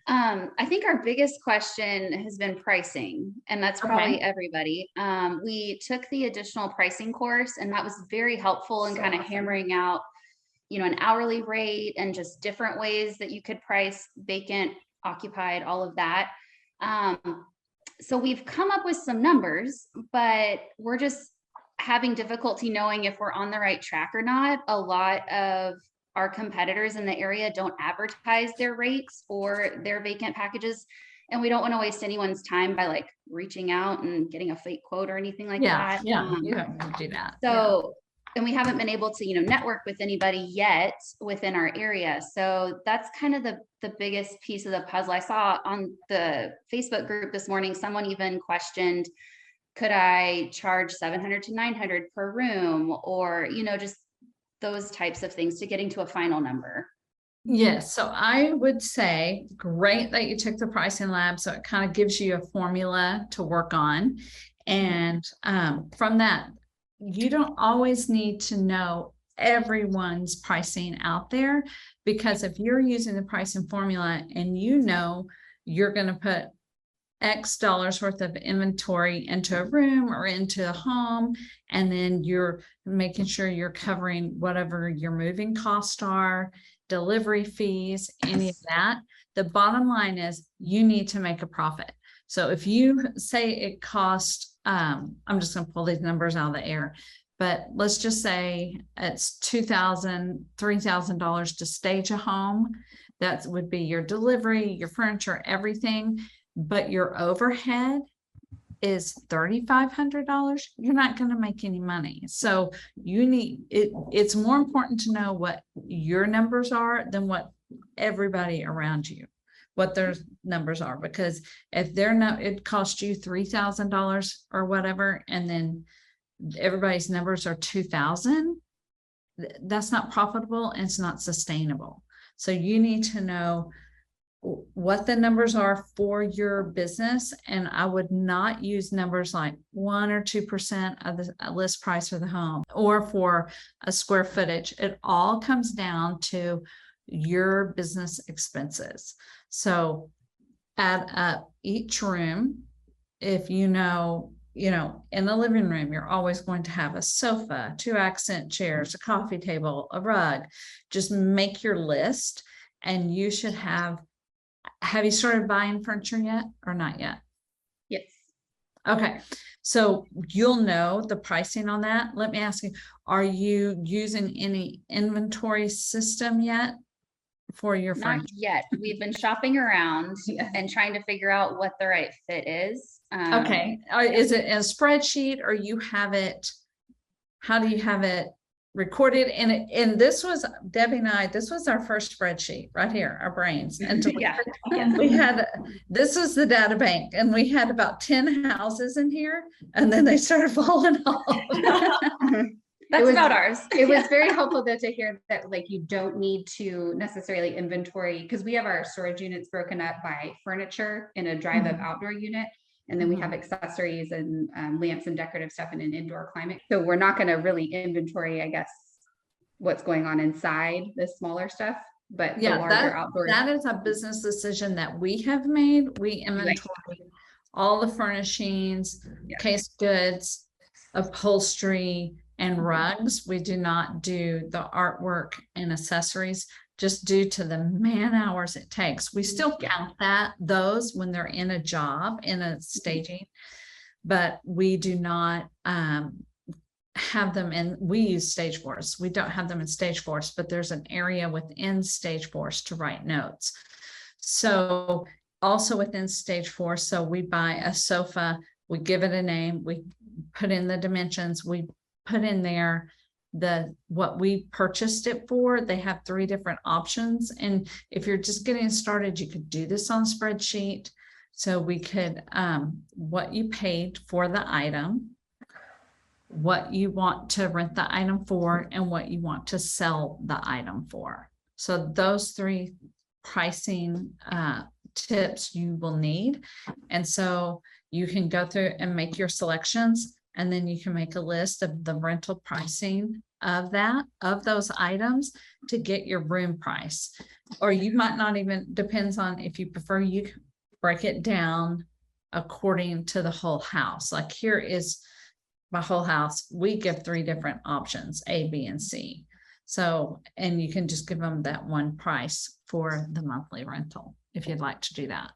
I think our biggest question has been pricing, and that's Okay. probably everybody. We took the additional pricing course, and that was very helpful in So kind of awesome. hammering out, an hourly rate and just different ways that you could price vacant, occupied, all of that. Um, so we've come up with some numbers, but we're just having difficulty knowing if we're on the right track or not. A lot of our competitors in the area don't advertise their rates or their vacant packages. And we don't want to waste anyone's time by like reaching out and getting a fake quote or anything like Yeah, that. yeah, you don't want to do that. Yeah. So, and we haven't been able to, network with anybody yet within our area. So that's kind of the biggest piece of the puzzle. I saw on the Facebook group this morning, someone even questioned, could I charge 700 to 900 per room, or, just those types of things to getting to a final number. Yes, so I would say great that you took the pricing lab. So it kind of gives you a formula to work on. And from that, you don't always need to know everyone's pricing out there, because if you're using the pricing formula and you're going to put X dollars worth of inventory into a room or into a home, and then you're making sure you're covering whatever your moving costs are, delivery fees, any of that. The bottom line is you need to make a profit. So if you say it costs, I'm just going to pull these numbers out of the air, but let's just say it's $2,000, $3,000 to stage a home. That would be your delivery, your furniture, everything. But your overhead is $3,500, you're not going to make any money. So you need it. It's more important to know what your numbers are than what everybody around you, what their numbers are, because if they're not, it costs you $3,000 or whatever, and then everybody's numbers are 2,000. That's not profitable and it's not sustainable. So you need to know what the numbers are for your business. And I would not use numbers like 1 or 2% of the list price for the home or for a square footage. It all comes down to your business expenses. So add up each room. If in the living room, you're always going to have a sofa, 2 accent chairs, a coffee table, a rug. Just make your list, and you should have you started buying furniture yet or not yet? Yes. Okay. So you'll know the pricing on that. Let me ask you, are you using any inventory system yet for your Not furniture? yet. We've been shopping around Yeah. and trying to figure out what the right fit is. Okay. Is it a spreadsheet, or you have it? How do you have it recorded? And this was Debbie and I, this was our first spreadsheet right here, our brains. And so Yeah. we had, this is the data bank, and we had about 10 houses in here, and then they started falling off. That's about ours. It was very helpful though to hear that like you don't need to necessarily inventory, because we have our storage units broken up by furniture in a drive-up outdoor unit. And then we have accessories and lamps and decorative stuff in an indoor climate. So we're not going to really inventory, I guess, what's going on inside the smaller stuff, but the larger outdoor. That is a business decision that we have made. We inventory all the furnishings, case goods, upholstery, and rugs. We do not do the artwork and accessories, just due to the man hours it takes. We still count those when they're in a job, in a staging, but we do not have them in, we use Stageforce. We don't have them in Stageforce, but there's an area within Stageforce to write notes. So also within Stageforce, so we buy a sofa, we give it a name, we put in the dimensions, we put in there what we purchased it for. They have 3 different options. And if you're just getting started, you could do this on a spreadsheet. So we could, what you paid for the item, what you want to rent the item for, and what you want to sell the item for. So those 3 pricing tips you will need. And so you can go through and make your selections, and then you can make a list of the rental pricing of those items to get your room price. Or you might not even, depends on if you prefer, you can break it down according to the whole house. Like here is my whole house. We give 3 different options, A, B, and C. So, and you can just give them that one price for the monthly rental if you'd like to do that.